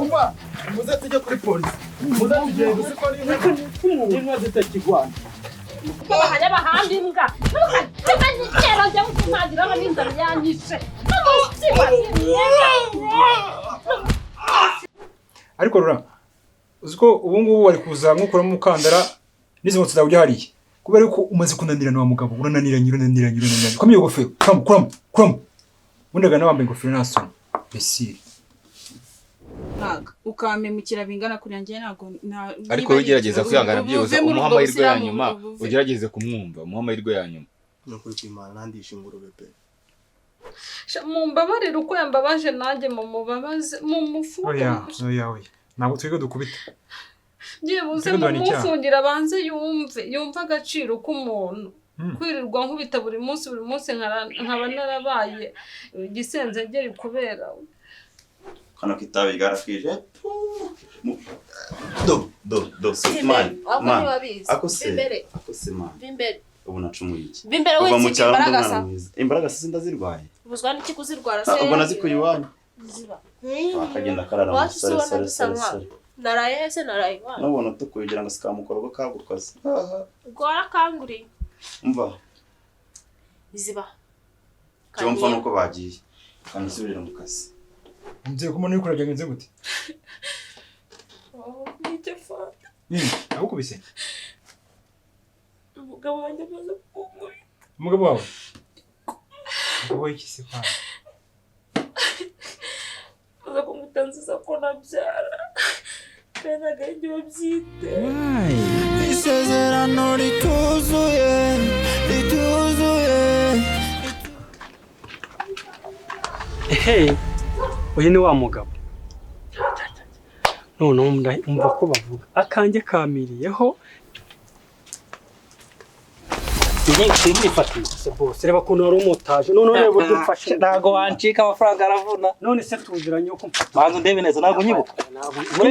umva muze tujye kuri polisi muze tujye gusiko n'inka zitakigwana bahanya bahandi imbwa ntukagera njya kumagira ngo n'inzara yanyishe ariko rura uziko ubu ngubu wari kuza nkukuramo umukandara n'izo nkweto zawe ujya hariya kubera ko umaze kunanirana wa mugabo urananiranye komye ingofero kuramo undaga wambaye ingofero nasoni besire ukamemukira bingana kuri yanjye ntago ariko ugerageza kwihangana byibuze umuha amahirwe ya nyuma ugerageze kumwumva umuha amahirwe ya nyuma nukuri kwimana nandisha ingurube pe mumbabarire uko yambabaje nanjye mumubabaze mumufunge oya ntabwo twiga dukubita ngiye buze mumufungira abanze yumva agaciro k'umuntu kwirirwa nkubita buri munsi nkaba narabaye igisenzegeri kubera kano kitabi garafije do man akose man bimbere ubu nacumuye iki bimbere wese imbaraga se ndazirwaye ubuzwa n'iki kuzirwara se ubwo nazikuye iwanyu ziba akagenda karara mu sare naraye se naraye nubona tukugira ngo sikamukorogo kagukoze gwara kanguri umva ziba cyumva nuko bagiye kandi subira mu kazi nze kumone ukora byagenze gute nite fata aho kubise umugabo wanjye amaze kumuri umugabo wawe wowe iki se kwa uza kumutanziza ko nabyara pena gaje babyite isezerano rituzuye uyu ni wa mugabo none umva ko bavuga akanjye kamiriyeho bose reba kuntu wari umutaje none reba udufashe ntago wancika amafaranga aravuna none se tuziranye uko mfata banza ndebe neza ntago unyibuka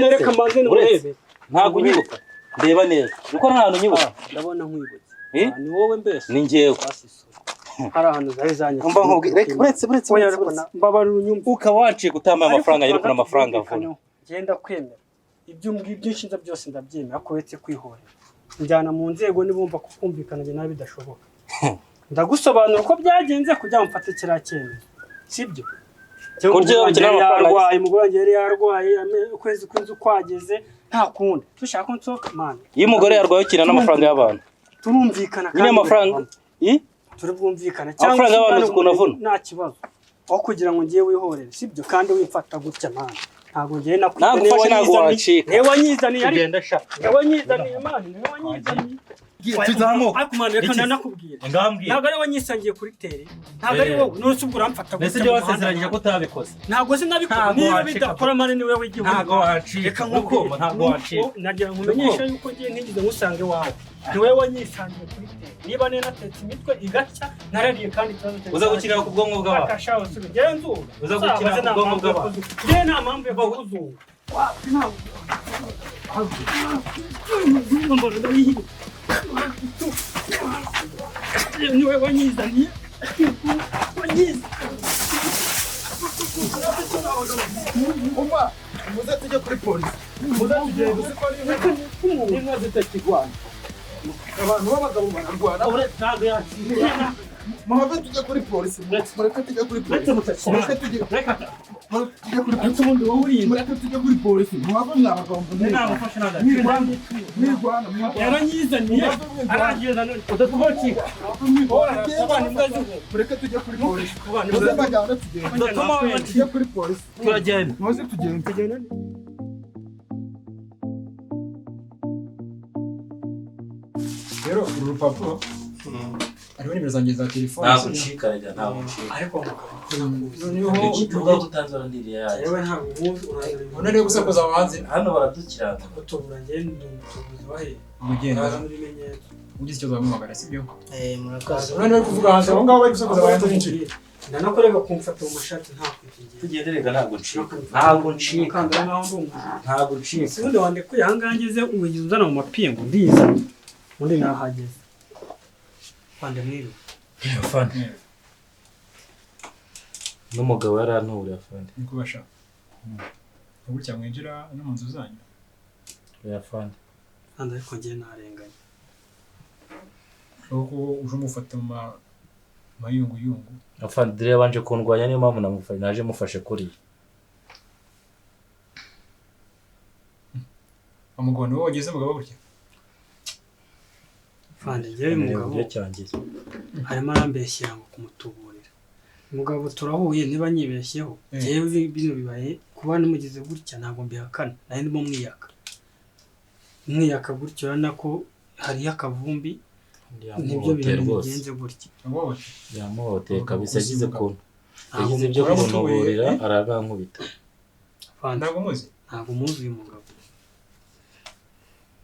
reka mbanze ndebe ntago unyibuka ndeba neza uko nta hantu unyibuka ndabona nkwibutse ni wowe mbese ni njyewe hari ahantu zari zanye umva nkubwire uretse mbabarira unyumva ukaba wanciye gutambaye amafaranga yerekana amafaranga avuna genda kwemera ibyo nshinza byose ndabyemera ko uretse kwihorera njyana mu nzego nibumva kukumvikana nabi bidashoboka ndagusobanura uko byagenze kugira ngo mfate kiriya cyemezo sibyo umugore yari yarwaye ukwezi kw'inzu kwageze nta kundi dushaka ko nsohoka mana iyo umugore yarwaye ukina n'amafaranga y'abantu turumvikana kandi amafaranga turabwumvikana cyangwa abantu ukuntu avuna nta kibazo aho kugira ngo ngiye wihorere sibyo kandi wimfata gutya mana ntabwo ngiye nagufashe ntabwo wacika niwe wanyizaniye niwe wanyizaniye mana niwe wanyizaniye tuzamuka reka nakubwira ntabwo ari wanyisangiye kuri tere ntabwo ari wowe none se ubwo uramfata gutya mbese wasezeranyije ko utabikoze ntabwo sinabikora niba bidakora mane niwe w'igihugu ntabwo wacika reka nkuko ntabwo wacika nagira ngo umenyeshe yuko ngiye ntigize ngusange wawe niwe wanyisangiye kuri tere niba nene natetse imitwe igacya narariye kandi ikibazo cyo uza gukira ku bwonko bw'abantu akashaho se genzura uza gukira ku bwonko bw'abantu je nta mpamvu yo kuzunga niwe wanyizaniye umva muze tujye kuri polisi muze tujye gusiko n'inka zitakigwana abantu b'abagabo bararwana ntabwo yakiriye muhave tujye kuri polisi mureke tujye kuri polisi mureke tujye kuri polisi muhave mwabagabo mwirwana yaranyizaniye aragenda none udatubocika mureke tujye kuri polisi muze mbajyana tujye kuri polisi turagenda muze tugende rero uru rupapuro hariho nimero zanjye za telefone ntabwo ncika rega ntabwo ncika ariko noneho uvuga ko utanzora ndiriye yaje yewe ntabwo none rero gusakuza hanze hano baradukirana utubura ngende umutubuzi wahe umugenda n'ibimenyetso ugize ikibazo bamuhamagara sibyo murakaza none bari kuvuga hanze aho ngaho bari gusakuza hanze n'injiri ndanakorega kumfata mu mashati nta kwitegera tugende rega ntabwo ncika ntabwo ncika kandara naho ndumva ntabwo ncika sibundi wandekuye ahangangeze ubugize uzana mu mapingu ndiza undi nahageze kwande mwiri afande n'umugabo yarantura afande niko bashaka Gutya mwinjira no mu nzu zanyu. Ya fandi. kandi ariko njye narenganye. Uko uje umufata mu mayunguyungu. Afandi dire banje kundwanya niyo mpamvu namufashe naje mufashe kuri. Umugabo niwe wageze mugabo burya. Fandi njyewe umugabo harimo arambeshyira ngo kumutuburira. Umugabo turahuye niba nyibeshyeho njyewe bino bibaye kuba namugize gutya ntabwo mbihakana nari ndimo mwiyaka gutyo urabona ko hariyo akavumbi nibyo bintu bigenze gutya. Yamuhoteye kabisa yagize kuntu yagize ibyo kumunuburira aragankubita. Ntabwo muzi? Ntabwo muzi uyu mugabo.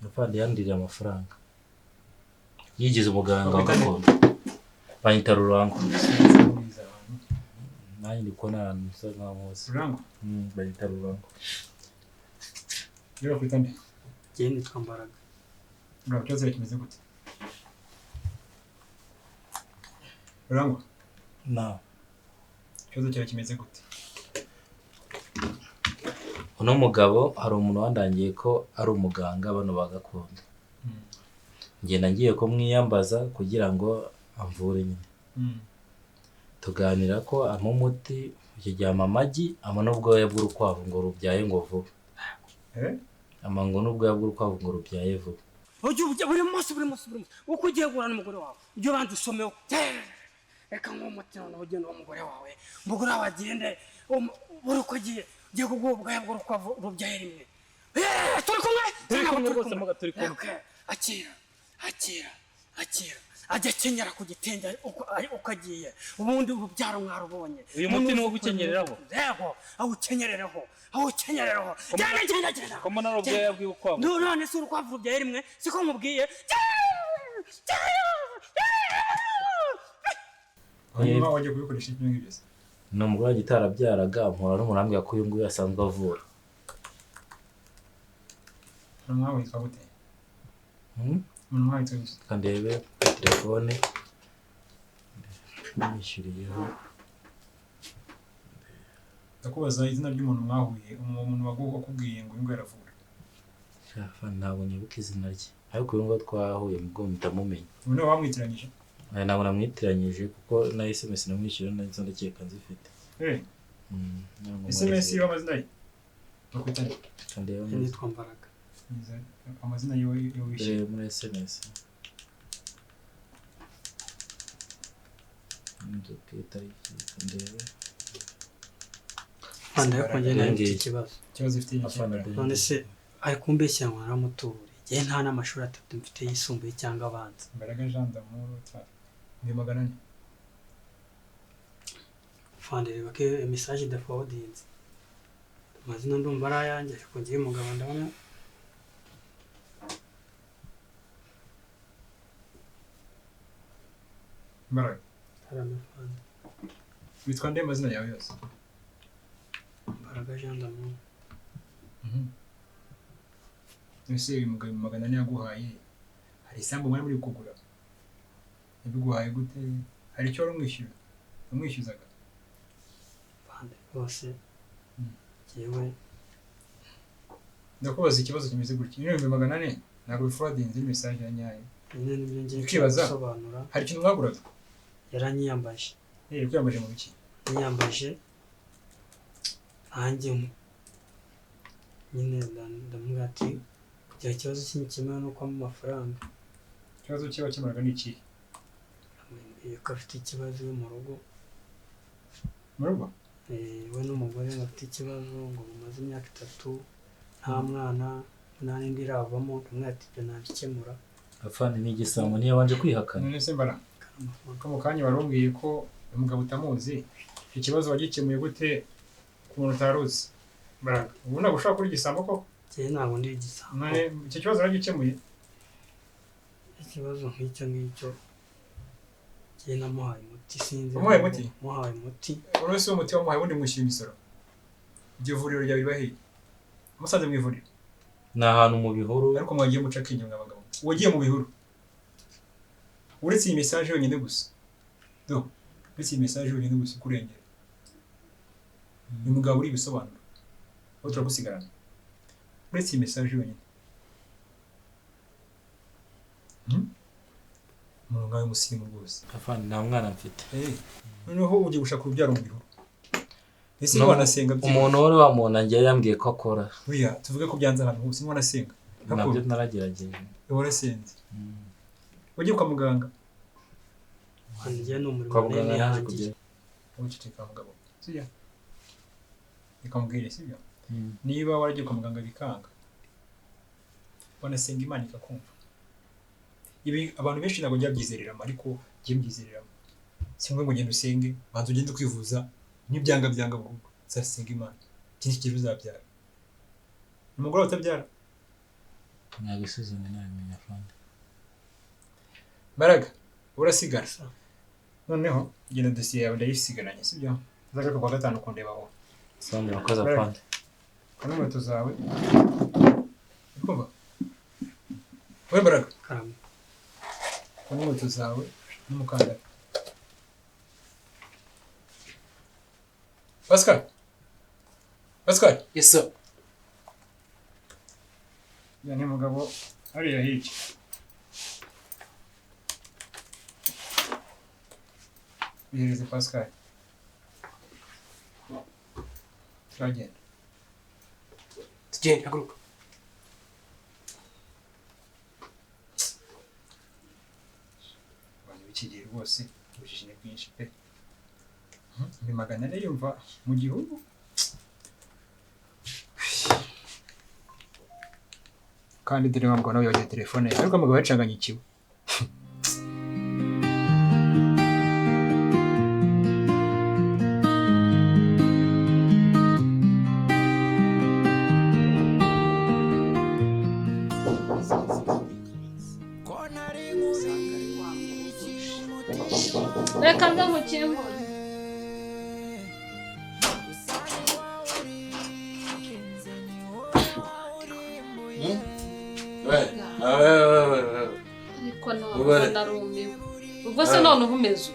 Afandi yandiriye amafaranga yigize umuganga wa gakondo banyita Rurango. Nanjye ndi kubona ahantu usa nkaho muzi. Rurango? Banyita Rurango. Niba kwita nde? Njyewe nitwa Mbaraga. Rurango ikibazo kimeze gute? Rurango? Ikibazo cyawe kimeze gute? Uno mugabo hari umuntu wandangiye ko ari umuganga bano ba gakondo. Ngenda ngiye ko mwiyambaza kugira ngo amvure nyine. Tuganira ko ampa umuti ukijyama amagi ama n'ubwoya bw'urukwavu ngo rubyaye ngo vuba. Amango n'ubwoya bw'urukwavu ngo rubyaye vuba. Ujye buri munsi uko ugiye guhura n'umugore wawe ujye banza usomeho. Reka nk'umuti noneho ugenda w'umugore wawe umugore wawe agende buri uko agiye ugiye kuguha ubwoya bw'urukwavu rubyaye rimwe. Turi kumwe rwose muga turi kumwe. Akira ajya kenyera ku gitenge uko agiye ubundi urubyaro mwarubonye. Uyu muti ni wo gukenyereraho. Yego awukenyerereho genda ko mbona ubwoya bw'urukwavu. none se urukwavu rubyaye rimwe siko nkubwiye. Hanyuma wajya kubikoresha ibyo ngibyo se? Ni umugore gitarabyaraga mpora n'umurambya ko uyu nguyu asanzwe avura. Mwawe witwa gute? Mwawe witwa gute? Kandebe telefone nishyuriyeho. Ndakubaza izina ry'umuntu mwahuye umuntu wakubwiye ngo ingo yaravura. Shafa ntabwo nibuka izina rye ariko uyu ngo twahuye mubwo mutamumenye. None wamwitiranyije? Ntabwo namwitiranyije kuko na SMS namwishyura neza ndakeka nzifite. SMS y'amazina ye? Bakutanye? Kandebe nitwa Mbaraga. Amazina yo wishyuye muri SMS. Kandebe. Fandi ariko njye nari ikibazo. Ikibazo ufite none se ari kumbeshya ngo naramutuburiye. Njye nta n'amashuri atatu mfite yisumbuye cyangwa abanza. Mbaraga Jean d'Amour ni magana ane. Fandi reba ko message de forwardinze. Amazina ndumva ari ayanjye ariko ngiye umugabo ndabona. Mbaraga. Haramafandi. Witwa nde mazina yawe yose? Mbaraga Jean d'Amour. Ese uyu mugabo magana ane yaguhaye hari isambu mwari muri kugura? Yabiguhaye gute? Hari icyo wari umwishyura? Umwishyuzaga? Fandi bose jewe ndakubaza ikibazo kimeze gutya. Ibihumbi magana ane ntabwo biforwardinze message ya nyayo. Nyine nibyo ngiye gusobanura. Hari ikintu mwaguraga? Yaranyiyambaje. Kwiyambaje mu biki? Yiyambaje nanjye nyine ndamubwira ati kugira ikibazo kimwe nuko mu mafaranga. Ikibazo kiba kimaraga ni iki? Ko afite ikibazo mu rugo. Mu rugo? We n'umugore bafite ikibazo ngo mumaze imyaka 3 nta mwana nta n'indi iravamo kamwe ati ibyo nabikemura. Afande ni igisambo niyo wanje kwihakana. None se mbara ko mu kanya barumbwiye ko umugabo utamuzi ikibazo wagikemuye gute ku muntu utaruzi? Mbaraga ubu ntabwo ushaka kuri igisambo koko? Ntabwo ndi igisambo. None icyo kibazo wagikemuye? Ikibazo nk'icyo ngicyo namuhaye umuti sinzi. Umuhaye umuti? Muhaye umuti. Urose umuti wamuhaye ubundi mwishyura imisoro? Iryo vuriro ryawe riba hehe? Musanze mu ivuriro? Ni ahantu mu bihuru. Ariko mwagiye muca kinyo mwabagabo. Wagiye mu bihuru? Uretse iyi message yonyine gusa. Uretse iyi message yonyine gusa kurengera. Uyu mugabo uri bisobanuro. aho turagusigarana uretse iyi message yonyine umuntu nkawe musirimu rwose afande nta mwana mfite noneho ugiye gushaka urubyaro mu bihuru ese niba wanasenga umuntu wari wamubona ngiye yambwiye ko akora oya tuvuge ko byanze ahantu hose niba wanasenga nabyo naragerageje warasenze ugiye kwa muganga wanjye ni umurimo kwa muganga yaje kugera uceceka mugabo sibyo ikamubwira sibyo niba waragiye kwa muganga bikanga wanasenga Imana ikakumva ibi abantu benshi ntabwo byabyizereramo ariko ngiye mbyizereramo simwe ngo ngende usenge banza ugende kwivuza n'ibyanga byanga burundu zasenga Imana ikindi kintu uzabyara umugore utabyara nagisuzume nabimenya afande Mbaraga urasigara noneho genda dosiye yawe ndayisigaranye sibyo uzagaruka kwa gatanu kundebaho sande wakoze afande kandi inkweto zawe ukumva we Mbaraga karame kandi inkweto zawe n'umukandara Pascal Yes sir. yani mugabo hariya hirya bihereze Pascal turagenda Tugende haguruka. abantu b'ikigihe rwose ubujiji ni bwinshi pe ni 400 yumva mu gihugu kandi dore ngo nawe yaje telefone ariko amagabo yacanganyikiwe reka mbe mukingure ariko ntabwo narumiwe ubwo se noneho umeze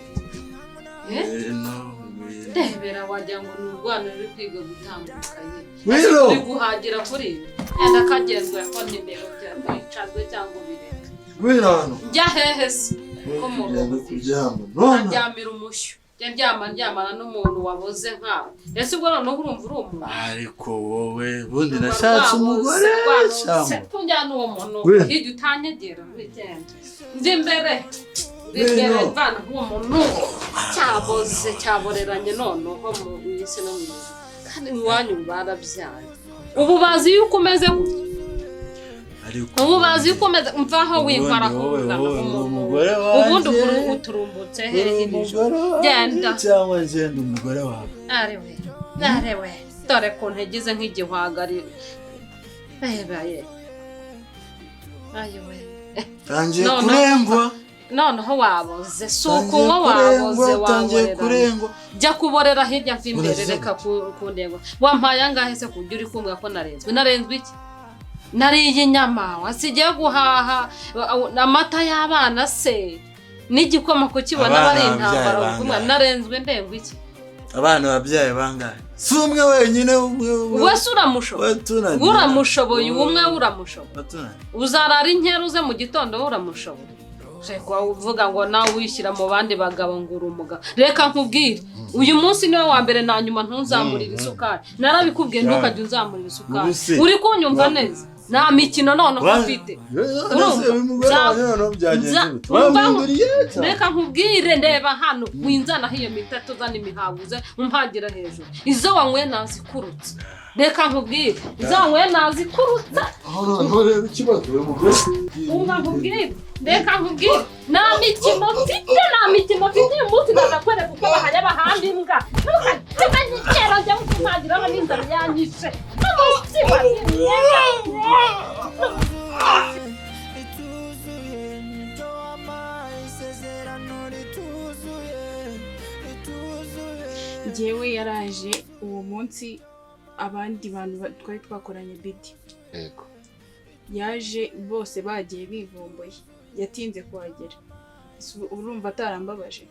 ndebera wagira ngo ni urwana ruri kwiga gutandukanye uri guhagira kuri ibi yenda kagenzwe ko nimero byicazwe cyangwa bireka njya hehe se ko mu rugo aryamira umushyo ndyamana n'umuntu waboze nkawe ese ubwo noneho urumva uri umuntu ariko wowe bundi nashatse umugore cyangwa tunjyana uwo muntu hirya utanyegera wigenda ndi imbere vana nk'uwo muntu cyaboze cyaboreranye noneho mu isi no mu isi kandi iwanyu barabyaye ubu bazi yuko umeze gutya ubu bazi yuko umeze mvaho winkora kungana umugore wanjye ubundi uturumbutse hehe genda cyangwa ngenda umugore wawe arewe dore ko ntegize nk'igihwagari baye ayewe tangiye kurengwa noneho waboze si ukunywa waboze waborera jya kuborera hirya mva imbere reka kundengwa wampaye angahe se kujya uri kumbwira ko narenzwe iki nariye inyama wasigiye guhaha amata y'abana se n'igikoma kukibona bari intambara kumwe narenzwe ndengwa iki abana babyaye bangahe si umwe wenyine wese uramushoboye umwe uramushoboye uzarara inkera uze mu gitondo uramushoboye kwa uvuga ngo nawe wishyira mu bandi bagabo ngo uri umugabo reka nkubwire uyu munsi niwe wa mbere na nyuma ntuzamurire isukari narabikubwiye ntukajye uzamurira isukari uri kunyumva neza nta mikino noneho ufite reka nkubwire ndeba hano winzanaho iyo mitatu uzana imihabuze umpagira hejuru izo wanyweye nazikurutse reka nkubwire izo wanyweye nazikurutse umva nkubwire reka nkubwire nta mikino mfite uyu munsi ndakwereka uko bahajya bahamba imbwa ntukajya nyikera njya gutumagiraho n'inzara yanyishe n'umunsi njyewe yaraje uwo munsi abandi bantu twari twakoranye bidi yaje bose bagiye bivumbuye yatinze kuhagera urumva atarambabaje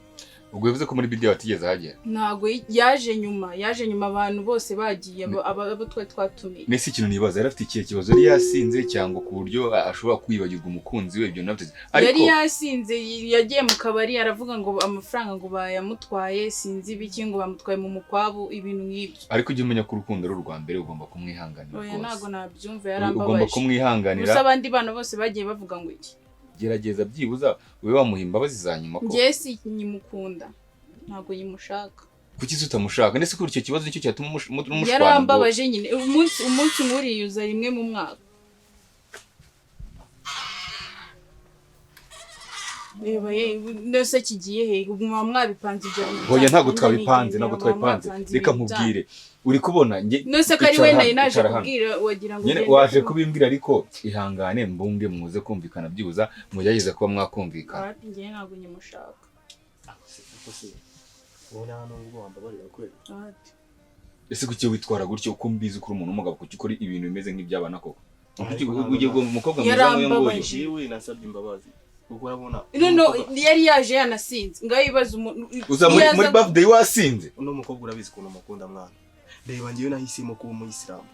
ubwo bivuze ko muri video atigeze ahagera. Ntago yaje nyuma abantu bose bagiye abo twatumiye. Nese ikintu nibaza yari afite ikihe kibazo yari yasinze cyangwa ku buryo ashobora kwibagirwa umukunzi we ibyo nabyo. Yari yasinze yagiye mu kabari aravuga ngo amafaranga ngo bayamutwaye sinzi ibiki ngo bamutwaye mu mukwabu ibintu nk'ibyo. Ariko ujye umenya ko urukundo ari urwa mbere ugomba kumwihanganira. Oya ntago nabyumva yarambabaje. Ugomba kumwihanganira. Gusa abandi bana bose bagiye bavuga ngo iki. Gerageza byibuza wewe wamuha imbabazi za nyuma ko. Ngiye si nyimukunda. Ntago yimushaka. Kuki utamushaka? Ndetse kuri icyo kibazo nicyo cyatuma umushwana. Yarambabaje nyine. Umunsi nk'uriyuza rimwe mu mwaka. Nese kigiye he guma mwabipanze ibyo. Hoya ntago twabipanze reka nkubwire uri kubona nge nese kari we naje kubwira wagira ngo nyine waje kubimbwira ariko ihangane mbunge muze kumvikana byibuza mujyageze kuba mwakumvikana. Ati ngiye ntago nyimushaka. Ubona hano ngo wambabarira kweli. Ese kuki witwara gutyo uko mbizi kuri umuntu umugabo kuki ukora ibintu bimeze nk'ibyabana koko? Ugiye ngo umukobwa mwiza ngo yewe nasabye imbabazi. Kuko urabona no yari yaje yanasinze ngaho ibibazo uza muri birthday wasinze. Uno mukobwa urabizi ko mukunda mwana. Reba ngiye nahisemo kuba umuyisilamu.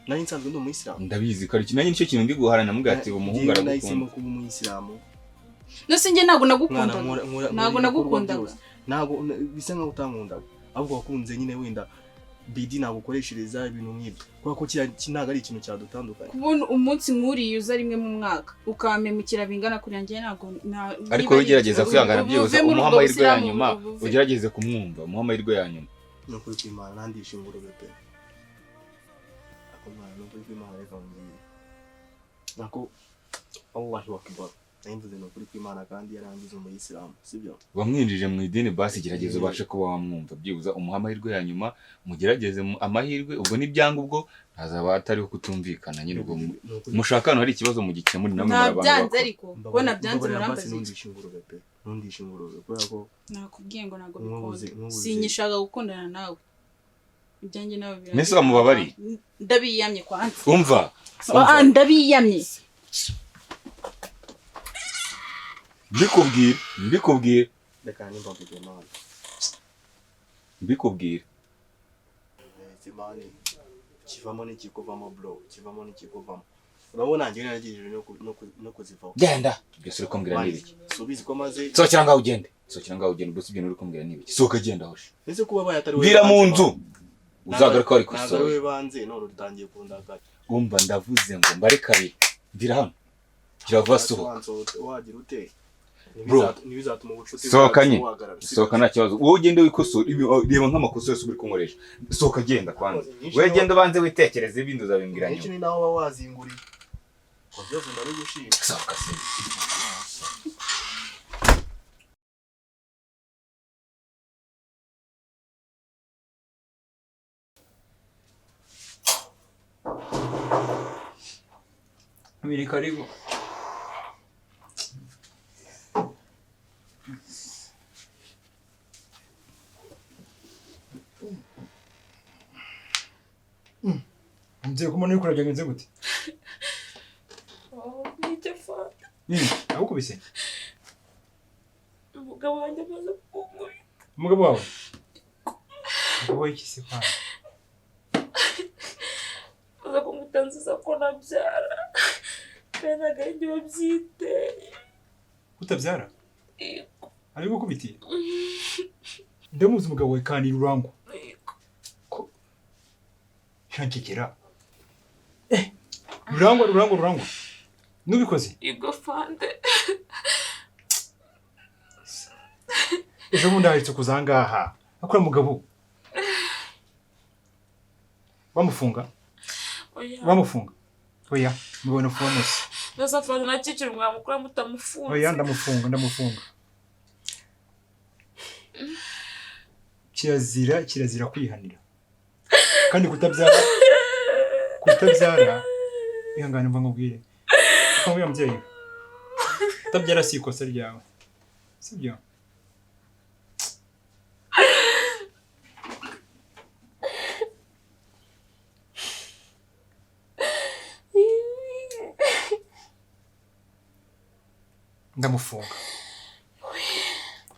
Nari nsanzwe ndi umuyisilamu. Ndabizi ko ari kinanye nicyo kintu ndi guharana mugati umuhungu aragukunda. Nahisemo kuba umuyisilamu. Nose nge ntago nagukundaga. Ntago nagukundaga. Ntago bisa nkaho utankundaga. Ahubwo wakunze nyine wenda bidi nagukoreshereza ibintu nk'ibyo. Kuko kinaga ari ikintu cyadutandukanye. Kubona umunsi nk'uriyuza rimwe mu mwaka ukamemukira bingana kuri yanjye ntago ariko ugerageza kwihangana byibuze umuha amahirwe ya nyuma ugerageze kumwumva umuha amahirwe ya nyuma. No kuri kwimana nandisha ingurube pe. Akomana no kuri kwimana reka ngiye. Nako Allahu akbar. Naimvuze no kuri kwimana kandi yarangiza umuyisilamu sibyo. Wamwinjije mu idini basi gerageza ubashe kuba wamwumva byibuza umuha amahirwe ya nyuma mugerageze amahirwe ubwo nibyanga ubwo ntazaba atariho kutumvikana nyine ubwo mushakano hari ikibazo mu gikemuri namwe n'abantu byanze ariko bona byanze murambaza nundisha ingurube pe nundisha ingurube kubera ko nakubwiye ngo nago bikunda sinyishaka gukundana nawe ibyanjye nawe biranga nese bamubabari ndabiyamye kwanza umva ndabiyamye mbikubwire reka nimba mvuge nawe mbikubwire Zimani kivamo n'ikikuvamo bro kivamo n'ikikuvamo urabona ngiye nagirije no kuzivaho genda byose uri kumbwira nibiki subizi ko maze sokira ngaho ugende byose ibyo uri kumbwira nibiki soka genda hoshi ese kuba bayatari bira mu nzu uzagaruka ari kusora nagawe banze none rutangiye kundaka umva ndavuze ngo mbare kabiri ndira hano kirava soho wagira ute bro nibizatuma ubucuti soka nta kibazo wowe ugende wikosora reba nk'amakosa yose uri kunkoresha soka genda kwanza wewe genda ubanze witekereze ibindi uzabimbwira nyuma ni naho wazinguriye ko byose ndari gushima soka se Amiri karibu. Mzee kuma nuri kurajya ngenze gute? Nijye fata. Abukubise. Umugabo wanjye amaze kungura. Umugabo wawe? Umugabo iki se fata? Uza kumutanziza ko nabyara. Pena gaje babyiteye. Utabyara? Ari gukubitiye? Ndamuzi umugabo we kandi rurango. Ko shankikira. Rurango. Nubikoze? Ibwo fande. Ejo bundi haritse kuzangaha. Akora mugabo. Bamufunga? Oya. Bamufunga? Oya, mubona fomose. Nasa fande nakicira mwamukura mutamufunga. Oya ndamufunga. Kirazira kwihanira. Kandi kutabyara ihangane mva ngubwire. Uko uyu mubyeyi. Kutabyara si ikosa ryawe. Sibyo? Ndamufunga.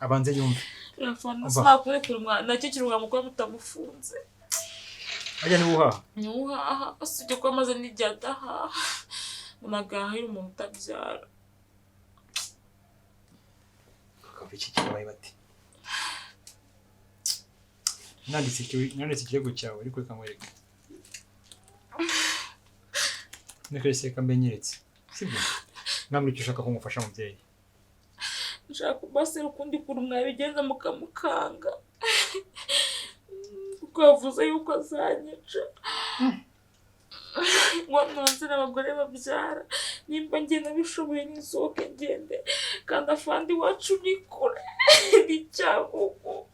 Abanze yumve. sinakurekura umwana nakikira umwana mukuru mutamufunze. Ajya ni uhaha. Ni uhaha usibye ko amaze n'igihe adahaha. Unagahira umuntu utabyara. Kakava iki kibaye bati. Nanditse ikirego cyawe ariko kamwereka. Nekese kambenyeretse. Sibyo. Namwe icyo ushaka ko ngufasha mubyeyi. Nshaka kubasera ukundi kuri mwabigenza mukamukanga. Kuko yavuze yuko azanyica. Ngo nonse n'abagore babyara. Nimba njye nabishoboye nisohoke ngende. Kandi afandi wacu ni kure. Ni Cyangugu.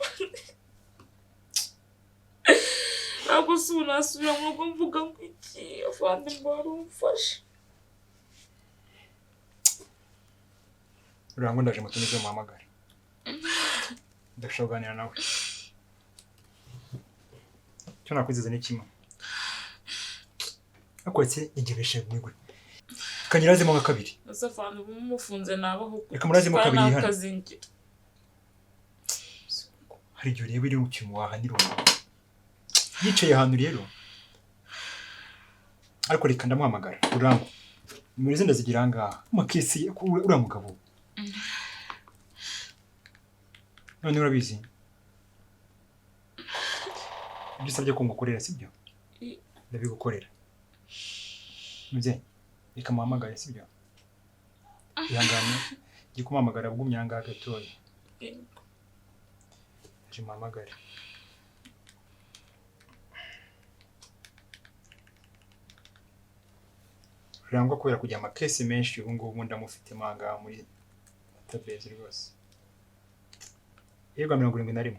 Ntabwo si unasubira mu rugo mvuga ngo iki afandi mbara umfashe. Urango ndaje mutumize muhamagara. Ndashaka kuganira nawe. Cyo nakwizeza ni kimwe. Akwetse igireshe mwigwe. Kanyirazemo nka kabiri. Asafandi bumufunze nabaho. Reka murazemo kabiri hano. Hari igihe ureba iri mu kintu wahanira umuntu. Yicaye ahantu rero. Ariko reka ndamuhamagara. Urango. Nimero ze ndazigira ngaha. Makesi uriya mugabo. None urabizi. Ibyo usabye ko ngukorera sibyo? Ndabigukorera. Mubyeyi, reka muhamagare sibyo? Ihangane, ngiye kumuhamagara bw'umyanga gatoya. Aje muhamagare. Urangwa kubera kujya amakesi menshi ubu ngubu ndamufite manga muri database rwose. Yego 71.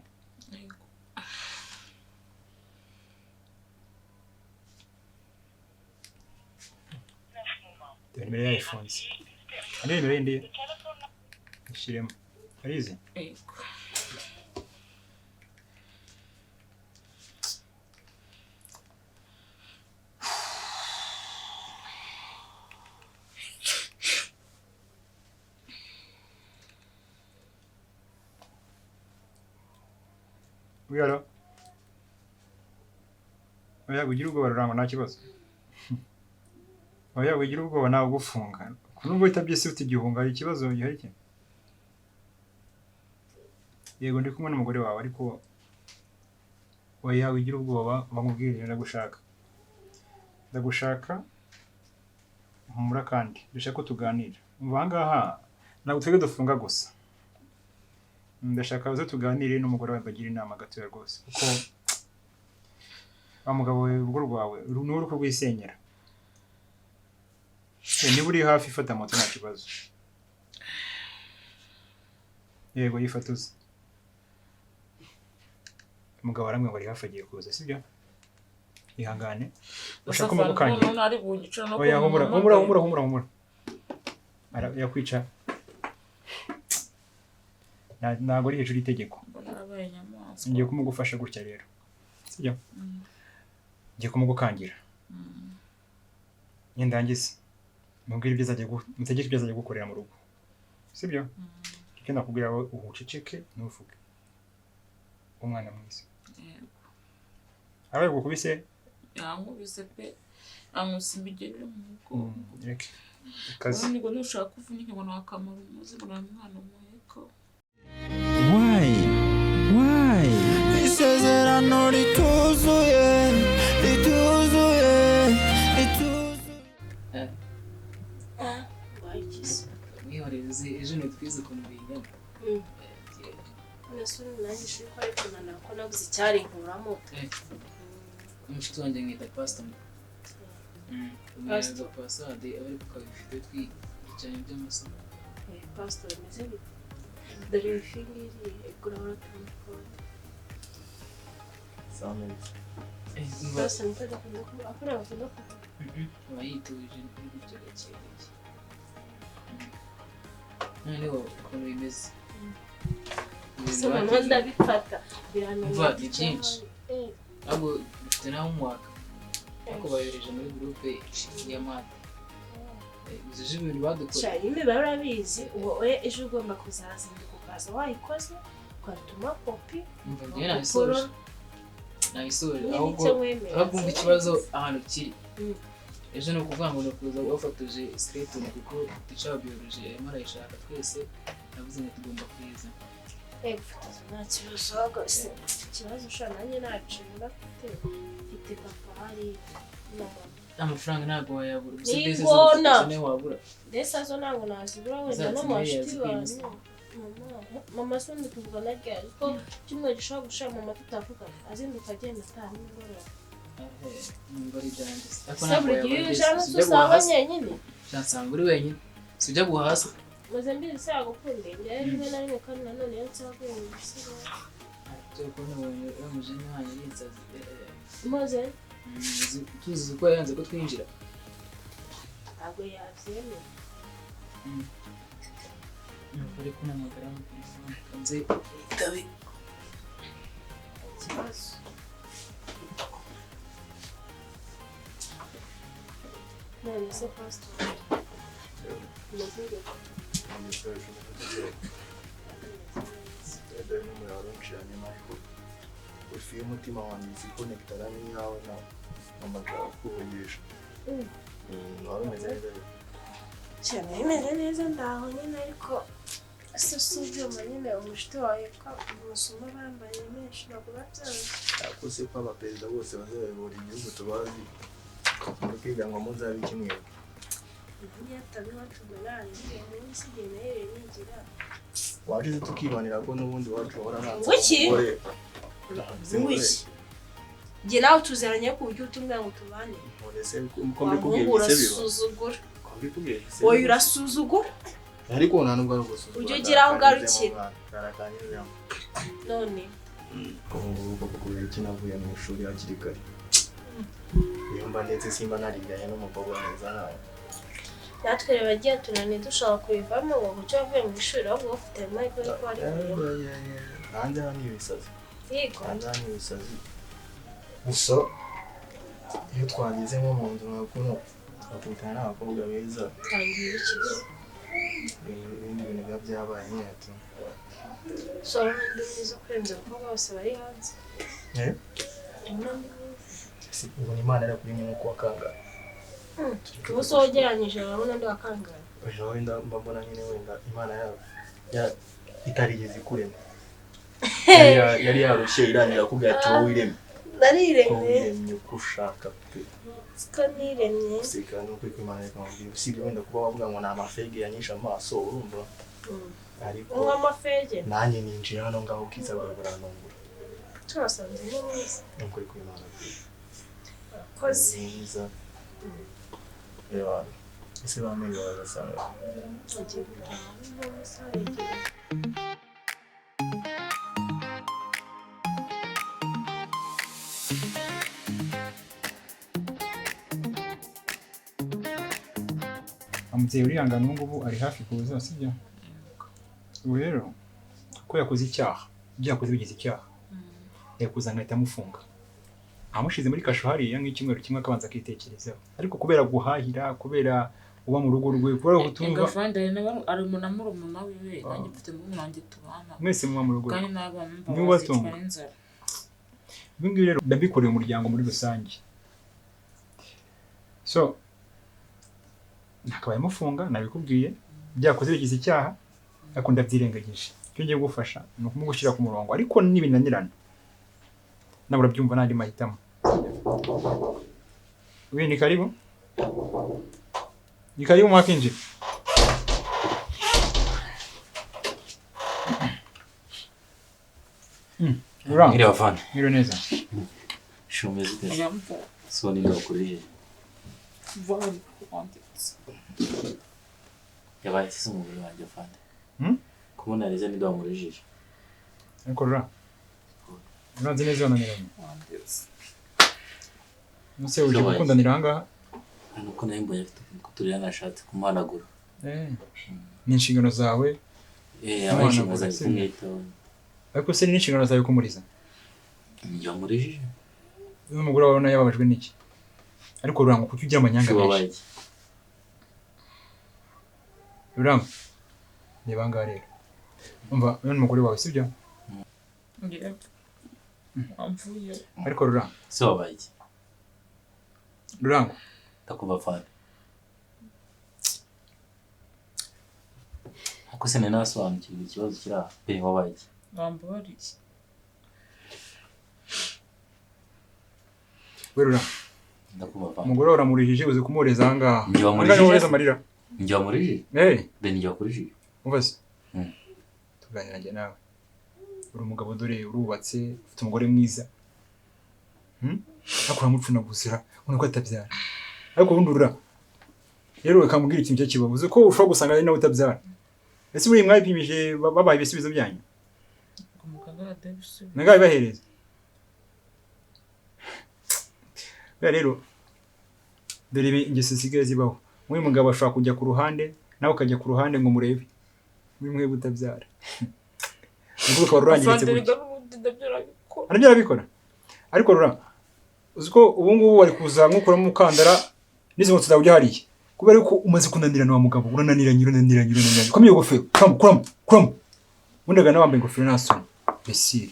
Nimero ya iPhone. Andi nimero yindi. Ishiremo. Arize? Yego. Uyaro. Oya ugira ubwoba Rurangwa nta kibazo. Oya ugira ubwoba nawe gufunga. Kunubwo itabyese ufite igihunga ari ikibazo gihari cye. Yego ndi kumwe n'umugore wawe ariko oya ugira ubwoba bamubwirira ndagushaka. Ndagushaka humura kandi ndashaka ko tuganira. Umva ngaha ntabwo twege dufunga gusa. Ndashaka uze tuganire n'umugore wawe bagira inama gatoya rwose kuko umugabo urugo rwawe n'uru ko rwisenyera. Niba uri hafi ifata moto nta kibazo. Yego yifatuze. Umugabo aramwe ngo ari hafi agiye kuza sibyo? Ihangane. Ushaka kumukanya. Oya humura. Ara yakwica. Ntabwo ari hejuru itegeko. Ngiye kumugufasha gutya rero. Sibyo? Ngiye kumugukangira. Nyendangize. Mubwire ibyo azajya gukorera mu rugo. Sibyo? Icyo nakubwira wowe ubuceceke ntuvuge. Umwana mwiza. Yego. Abaye gukubise? Yankubise pe. Amusimbigere mu rugo. Reke. Kazi. Ngo nushaka kuvunika ngo nakamara umuzi ngo mwana muheko. Why? Isezerano rituzuye. Mwihoreze ejo nitwize ukuntu bingana. Nasuri nanjye shuri ko ariko nanako nabuze icyari nkuramo. Umushuti wanjye mwita Pastor. Pastor Pasade abari kukabifite twicanye by'amasomo. Pastor meze bite? Dore ifingiri igura waratumukora. Samen. Pastor ntajya kuvuga akora avuga ko. Bayituje kuri gutyo gakereye. Noneho ukuntu bimeze. Soma ndabifata biranumva byinshi. Abo ufite naho umwaka. Ako bayoreje muri groupe ya mate. Bizije ibintu badukora. Cyari imbe barabizi wowe ejo ugomba kuzazinduka ukaza wayikoze twatuma kopi umva njye nabisoje ahubwo umva ikibazo ahantu kiri ejo ni ukuvuga ngo ni ukuza wafatuje skeleton kuko icyo biology arimo arayishaka twese navuze ngo tugomba kwiza gufotoza nta kibazo ahubwo ikibazo ushobora nanjye nacunga mfite papa hari amafaranga ntabwo wayabura gusa mbese wabura mbese zo ntabwo nazibura wenda no mu bashuti banyu mama se ndi kuvugana ryari ko kimwe gishobora gushira mama tutavuga azinduka agenda ataha nimugoroba buri gihe iyo uje hano usanga nyine nsanga uri wenyine si ujya guhasa maze mbizi se yagukunde njyewe rimwe na rimwe kandi nanone iyo nsaguye mu bisigo turi kubona umujene wanyu yinsazi maze tuzi ko yanze ko twinjira ntabwo yabyemera bari kunamagara mu telefone kanze itabe ikibazo none se pastor umugore ufi umutima wanjye zikonekitara n'yawe n'amagara kuvugisha wari umeze neza cyane bimeze neza ndaho nyine ariko se subyuma nyine umushiti wawe ko umusuma bambaye menshi ntabwo babyanze ariko se ko abaperezida bose bazayobora igihugu tubazi muri kwiga ngo muzabe kimwe yatabe iwacu dorangiye muri sigiye nayo nigira waje tukibanira ko n'ubundi wacu wahora nanze wiki njye nawe tuzeranye ku buryo utumwe ngo tubane urasuzugura wowe urasuzugura ariko nta nubwo ari ugusuzugura ujye ugira aho ugarukira none ubu kubera iki navuye mu ishuri hakiri kare yumva ndetse simba narijyanye n'umukobwa mwiza nawe natwe reba agiye tunaniye dushaka kubivamo ngo guca wavuye mu ishuri ahubwo ufite amahirwe yo kuba ari hanze hano ibisazi hanze hano ibisazi gusa iyo twageze nko mu nzu nkakuru bakubitana n'abakobwa beza tangira ikigo ibindi bintu biba byabaye nyine sora n'indi mwiza kurenza abakobwa bose bari hanze ubona imana yarakuremye nk'uko wakangara ubu se wogeranyije urabona ndi wakangara wenda mba mbona nyine wenda imana itarigeze ikurema yari yarushye irangira kubwira ati wowe ireme nariremye uko ushaka pe siko niremye usika nuko imana ikamubwira usibye wenda kuba wavuga ngo ni amafege yanyishe amaso urumva ariko unywa amafege nanjye ninjiye hano ngaho ubwiza bwawe buranungura turasanze ni mwiza ni ukuri kw'imana pe koze mwiza reba ese bamenye bagasanga ugiye gutaha n'amasaha yegereye umubyeyi urihangana ubu ngubu ari hafi kuza sibyo ubu rero ko yakoze icyaha ibyo yakoze bigize icyaha yakuza nkahita amufunga amushize muri kasho hariya nk'icyumweru kimwe akabanza akitekerezaho ariko kubera guhahira kubera uba mu rugo rwe kubera gutumva ari umuntu amurumuna wiwe nanjye mfite murumuna wanjye tubana mwese muba mu rugo kandi n'abana niwe ubatunga ibi ngibi rero ndabikoreye umuryango muri rusange so nakabaye mufunga nabikubwiye byakoze bigize icyaha ariko ndabyirengagije icyo ngiye gufasha ni ukumugushyira ku murongo ariko nibinanirana nawe urabyumva n'andi mahitamo we ni karibu mwakinjira Ngiri wafana. Ngiro neza. Shumeze neza. So ni ndakuriye. Vale, quantos. Yabaye se umubiri wanjye afande. Kubona neza ni ndamurejije. Ariko ra. Uranze neza wananiranye. Nose uje gukundanira hanga. Nuko nayo mbonye kuturira nashatse kumuhanagura. Ni inshingano zawe. Abashingano zawe kumwitaho. Ariko se ni inshingano zawe kumuriza. Yamurejije. N'umugore wawe nayo yababajwe n'iki? Ariko Rurango kuki ugira amanyanga menshi? Rurango. Ni banga rero. Umva, uyu n'umugore wawe sibyo? ngiye amvuye ariko Rurangwa se wabaye iki Rurangwa ndakuva fana ako se nanasobanukirwa ikibazo kiri aha pe wabaye iki bambariye werura ndakuva fana umugore uramurihije uze kumureza ahangaha njye wamurihije amarira njye wamurihije ben njye wakurihije ubaze tuganira njye nawe uri umugabo dore urubatse ufite umugore mwiza akora mucuna gusira ubona ko atabyara ariko ubundi urura rero ukamubwira ikintu cyo kibabuze ko ushobora gusanga ari nawe utabyara ese muri mwabipimije babaye ibisubizo byanyu nangaye bahereza rero dore ingeso zisigaye zibaho muri mugabo ashobora kujya ku ruhande nawe ukajya ku ruhande ngo murebe muri mwe butabyara ubwo ukaba urangiritse gutya arabyo arabikora ariko Rura uzi ko ubu ngubu wari kuza nk'ukuramo umukandara n'izo nkweto zawe ujya kubera ko umaze kunanirana wa mugabo urananiranye komye iyo gofero kuramo ubundi agana wambaye ingofero nta soni besire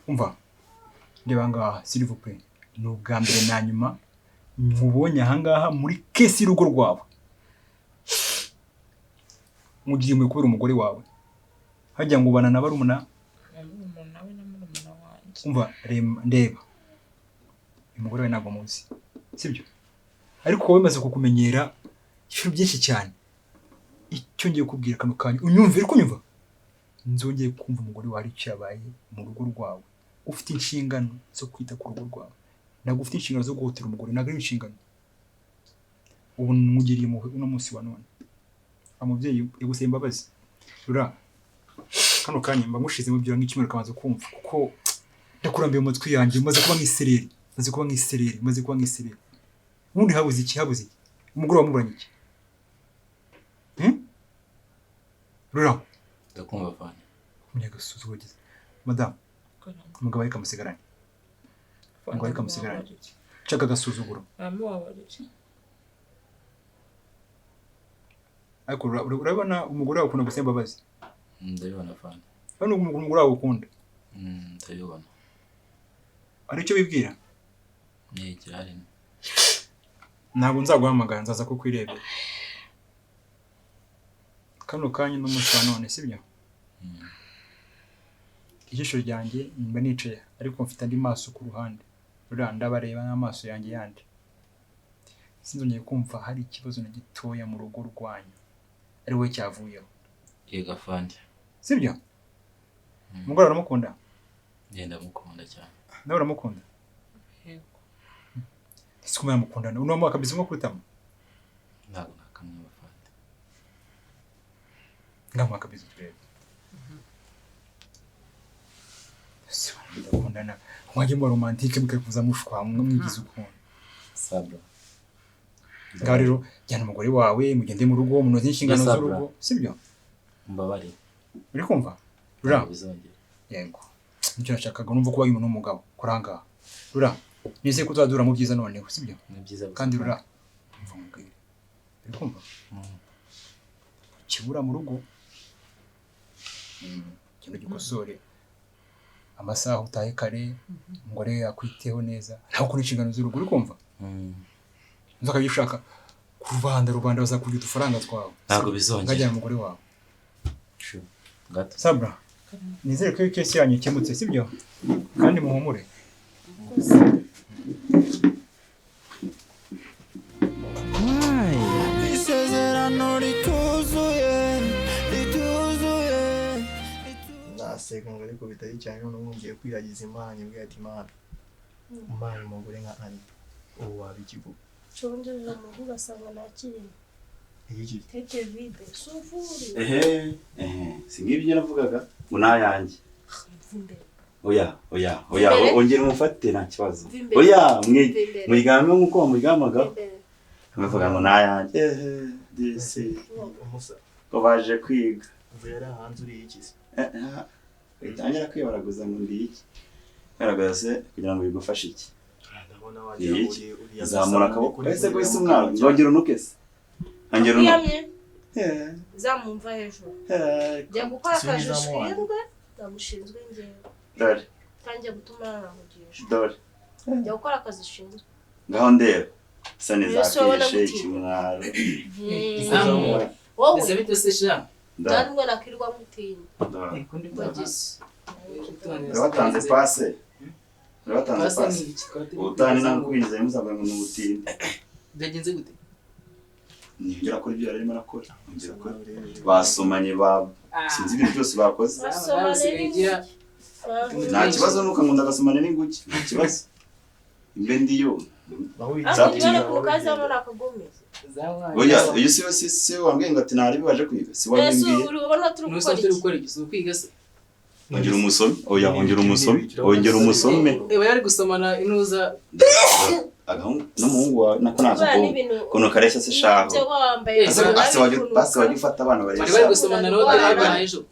umva ndeba ngaha s'il vous plaît ni ubwa mbere na nyuma mubonye ahangaha muri kesi y'urugo rwawe mugiye mu kubera umugore wawe hajya ngo ubana na barumuna umva ndeba umugore wawe ntabwo muzi sibyo ariko wowe maze kukumenyera ibintu byinshi cyane icyo ngiye kubwira kano kanya unyumvira ko unyumva nzongeye kumva umugore wawe icyo yabaye mu rugo rwawe ufite inshingano zo kwita ku rugo rwawe ntabwo ufite inshingano zo guhotera umugore ntabwo ari inshingano ubu mugiriye uno munsi wa none umubyeyi yagusaba imbabazi Rura kano kanya mba mushizemo byura nk'ikimero kamaze kumva kuko ndakurambiye umutwe yanjye maze kuba nk'isereri ubundi habuze iki umugore wamuburanye iki Rura ndakumva fana umunyagasuzu wageze madame umugabo ariko amusigaranye nshaka agasuzuguro ariko urabona umugore wawe ukunda gusaba imbabazi ndabibona fana hano umugore wawe ukunda ndabibona ari cyo bibwira cyari ntabwo nzaguhamagara nzaza kukwirebera kano kanya n'umunsi wa none sibyo ijisho ryanjye mba nicaye ariko mfite andi maso ku ruhande Rura ndabareba n'amaso yanjye yandi sinzongeye kumva hari ikibazo na gitoya mu rugo rwanyu ari we cyavuyeho yega fandi sibyo umugore uramukunda ndamukunda cyane nawe uramukunda yego sikumenya mukundana uno mwaka bizi nko kwitama ntabwo nakamwe fandi ngamwaka bizi turebe ndakundana mwajye mu romantike mukakuza mushwa mwigize ukuntu sabra ngaho rero jyana umugore wawe mugende mu rugo munoze inshingano z'urugo sibyo mbabari uri kumva Rura yego nicyo nashakaga numva kuba umuntu n'umugabo kuranga Rura nizeye ko tuzadura mu byiza noneho sibyo kandi Rura mva mubwire uri kumva kibura mu rugo kintu gikosore amasaha utahe kare umugore akwiteho neza ntaho kuri inshingano z'urugo uri kumva nzoka bishaka rubanda bazakurya udufaranga twawe ntabwo bizongera ngajya umugore wawe Sabra nizere ko kesi yanyu ikemutse sibyo kandi muhumure isezerano rituzuye naseka ngo ariko bitari cyane none ngiye kwiragiza Imana ibwira ati Imana umugore nka ari ubu wabikivuga chongerera mu rugo asanga nakirimo tete vide sufuri singibyo navugaga ngo nayanjye oya ongera umufate nta kibazo oya mwigamwe nkuko mugamaga nkavuga ngo nayanjye disi ko baje kwiga ubera hanze uri iki itangira kwibaraguza ngo ndi iki karagaze kugira ngo bigufashe iki zamura akaboko ese ko isi umwana ngongera unukese angera unuke zamumva hejuru jya gukora akazi ushinzwe nagushinzwe njyewe dore tangiye gutuma nanamugisha dore jya gukora akazi ushinzwe ngaho ndeba sani zakishe ikimwaro wowe ese bite se sha ndani mwe nakirwa mutinya bagise watanze pase watanze pase utani nakwinjiza muzavuga ngo n'ubutinde byagenze gute nigera kuri ibyo yarimo arakora ngira ko basomanye sinzi ibintu byose bakoze nta kibazo nuko nkunda gasomane n'inguki nta kibazo imbe ndiyo oya iyo si wambwiye ngo ati ntari bibaje kwiga si wambwiye ongera umusome oya ongera umusome eba yari gusomana inuza n'umuhungu wawe nako nazo kuno kareshya se shaho basi wajya ufata abana bari bari gusomana rode abana ejo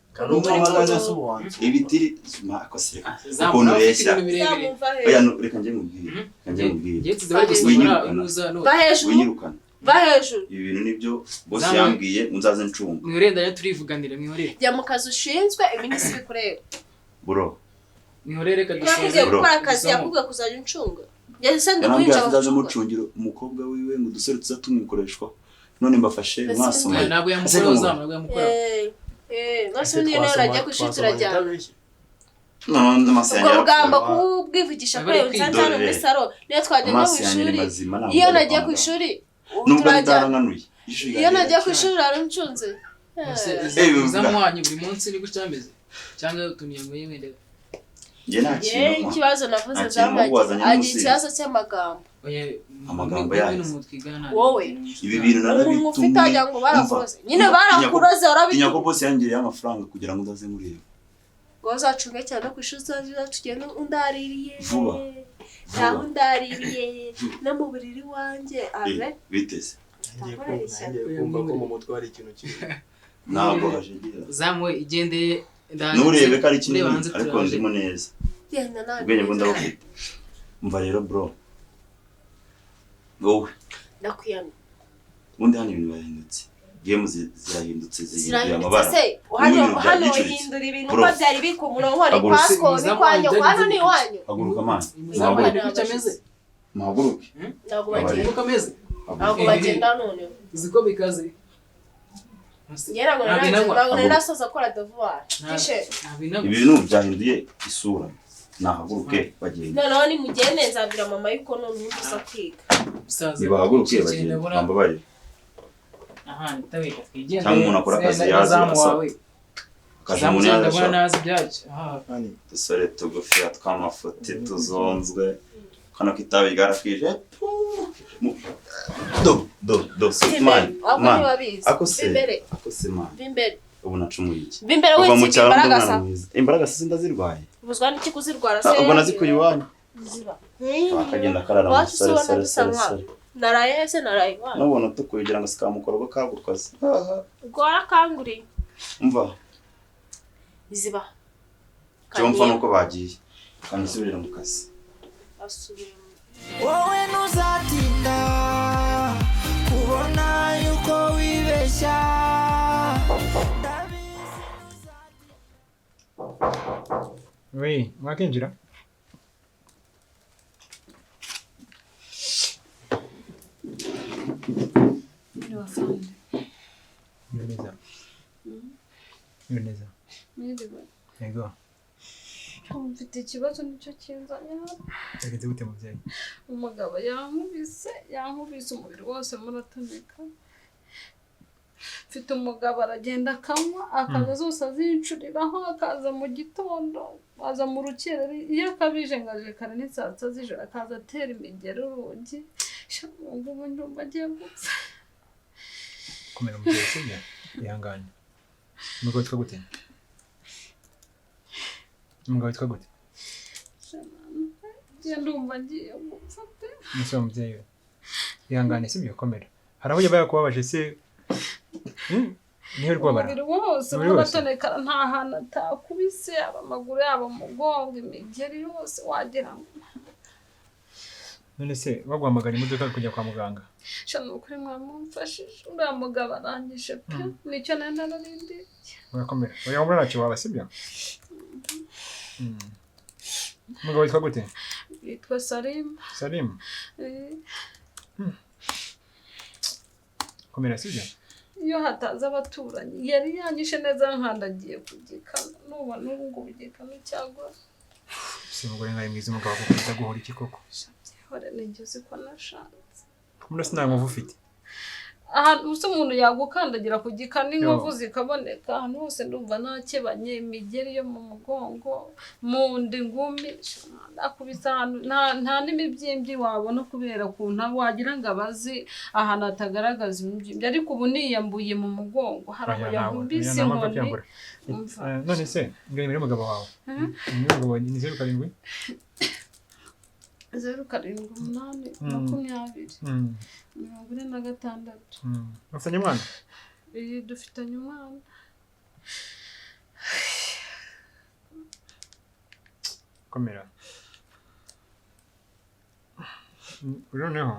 ibitiri makose ukuntu reshya oya reka njye mubwire va hejuru ibi bintu nibyo boss yambwiye muzaze ncunga mwirendanya turivuganira mwihorere jya mu kazi ushinzwe ibindi si bikureba bro mwihorere kadushinzwe gukora akazi yakubwiye kuzajya uncunga yese ndamuhinja bazaje mucungira umukobwa wiwe ngo dusore tuzatumwikoreshwa none mbafashe mwasoma ntabwo yamukora ntabwo yamukora basi niyo najya kwishitira cyane no n'amasanya ugomba kubwivugisha ko unsanzana muri saro niyo twagenda mu ishuri iyo nagiye ku ishuri nubwo ndaranganuye iyo nagiye ku ishuri arancunze zamuhanye buri munsi niko cyameze cyangwa utumiye ngo yemende ikibazo navuze zamanye agiye ikibazo cy'amagambo amagambo yayo wowe ibi bintu narabitumye ufite ajya ngo barakuroze nyine barakuroze urabitumye nyako boss yangiriye amafaranga kugira ngo ndaze muri iyo ngo zacunge cyane ku ishuri tugenda undaririye vuba ntaho undaririye no mu buriri wanjye abe biteze ngiye kumva ko mu mutwe hari ikintu kimwe ntabwo hajegira zamwe igendeye nurebe ko ari kinini ariko ndimo neza ubwenge bwo ndabufite umva rero bro wowe ndakwiyana ubundi hano ibintu birahindutse game zirahindutse zihinduye amabara hano hindura ibintu ko byari biri ku murongo ni pasko ni kwanyo hano ni wanyu haguruka man muhaguruke ntabwo bagenda ntabwo bagenda none uziko bikaze yera ngo narasoza akora devoir ibintu byahinduye isura nahaguruke bagenda noneho ni mugende nzabwira mama yuko none ubusa kwiga nibahaguruke bagenda bambabarire cyangwa umuntu akora akazi yazi akazi umuntu yazi dusore tugufiya tw'amafuti tuzonzwe kano kitabi ryarakwije do man akose man ubu nacumuye iki bimbere w'iki imbaraga se ndazirwaye ubuzwa n'iki kuzirwara se ubwo nazikuye iwanyu ziba akagenda karara mu sare naraye se naraye iwanyu nubona tukugira ngo sikamukora ko kagukoze gwara kanguri umva ziba cyumva nuko bagiye kandi subira mu kazi wowe ntuzatinda kubona yuko wibeshya we mwakinjira neza yego mfite ikibazo nicyo kinzanye hano yagenze gute mubyeyi umugabo yankubise umubiri wose muratoneka mfite umugabo aragenda akanywa akaza zose azincuriraho akaza mu gitondo aza mu rukerera iyo akabije ngo aje kare n'isatsa z'ijoro akaza atera imigeri urugi ngo ubu ndumva agiye gupfa kumera umubyeyi sibyo ihangane umugabo witwa gute umugabo witwa gute ndumva agiye gupfa pe umunsi w'umubyeyi we ihangane sibyo komera hari aho yabaye kubabaje se niho rwabara umubiri wose muratonekana nta hantu atakubise yaba amaguru yaba umugongo imigeri yose wagira ngo none se baguhamagara imodoka kujya kwa muganga shano ukuri mwamumfashije uriya mugabo arangije pe nicyo nari nararindi urakomera oya umwana ntacyo waba sibyo umugabo witwa gute yitwa Salim komera sibyo iyo hataza abaturanyi yari yanyishe neza nkandagiye kugikana n'ubu ngo ugikana cyagwa simugore nkaye mwiza umugabo kukuza guhora iki koko hore nigeze ko nashatse kumura sinangovu ufite ahantu usa umuntu yagukandagira kugikana inkovu zikaboneka ahantu hose ndumva nakebanye imigeri yo mu mugongo mu ndi ngumi akubisa ahantu nta n'imibyimbi wabona kubera kuntu wagira ngo abazi ahantu atagaragaza imibyimbi ariko ubu niyambuye mu mugongo haraho yahumbise inkoni none se ngari muri mugabo wawe umugabo ni 07 078 20 Ufitanye umwana? Dufitanye umwana. Komera. Noneho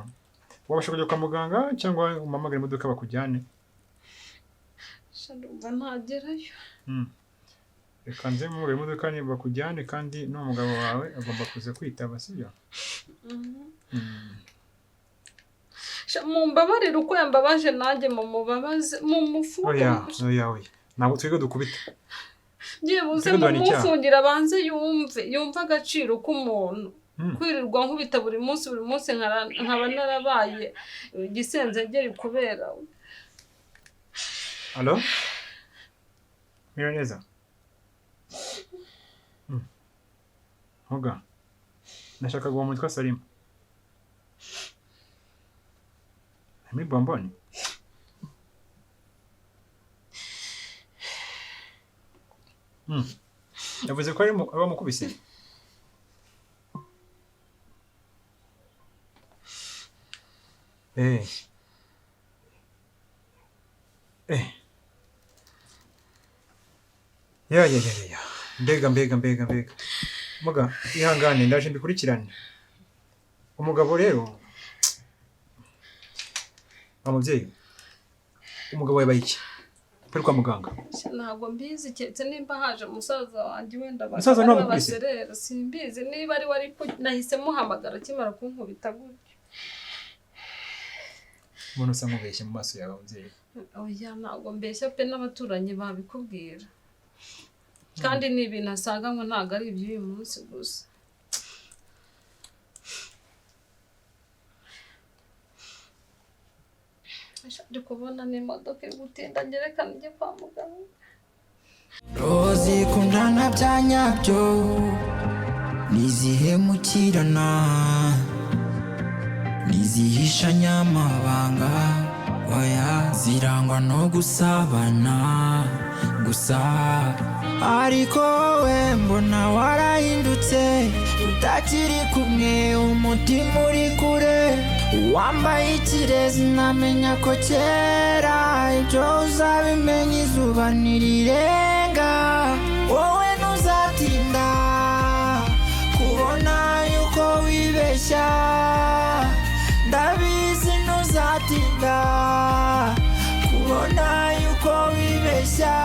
wabasha kujya kwa muganga cyangwa umamagara imodoka bakujyane? Ndumva ntagerayo. Reka nze mu imodoka ni bakujyane kandi n'umugabo wawe agomba kuza kwitaba sibyo? Mumbabarire uko yambabaje nanjye mu mubabaze mu mufungo. Oya. Ntabwo twiga dukubita. Byibuze mu mufungira abanze yumva agaciro k'umuntu. Kwirirwa nkubita buri munsi nkaba narabaye gisenzegeri kubera. Allo? Mira neza. Hoga. Nashaka guha umutwa Salim. Ami bomboni. Yavuze ko aba mukubise. Ya. Mbega. Muga, ihangane ndaje mbikurikirane. Umugabo rero amubyeyi umugabo yabaye iki pari kwa muganga ntabwo mbizi cyetse nimba haje musaza wanjye wenda musaza no mukubise simbizi niba ari wari nahise muhamagara kimara kunkubita gutyo umuntu usa nkubeshye mu maso yawe mubyeyi oya ntabwo mbeshya pe n'abaturanyi babikubwira kandi ni ibintu asaga ngo ntabwo ari iby'uyu munsi gusa ndi kubona n'imodoka iri gutinda ngerekana njye kwa muganga rozi kundana bya nyabyo nizihemukirana nizihisha nyamabanga oya zirangwa no gusabana gusa ariko we mbona warahindutse utakiri kumwe umutima uri kure wambaye ikirezi namenya ko kera ibyo uzabimenya izuba nirirenga wowe ntuzatinda kubona yuko wibeshya ndabizi ntuzatinda kubona yuko wibeshya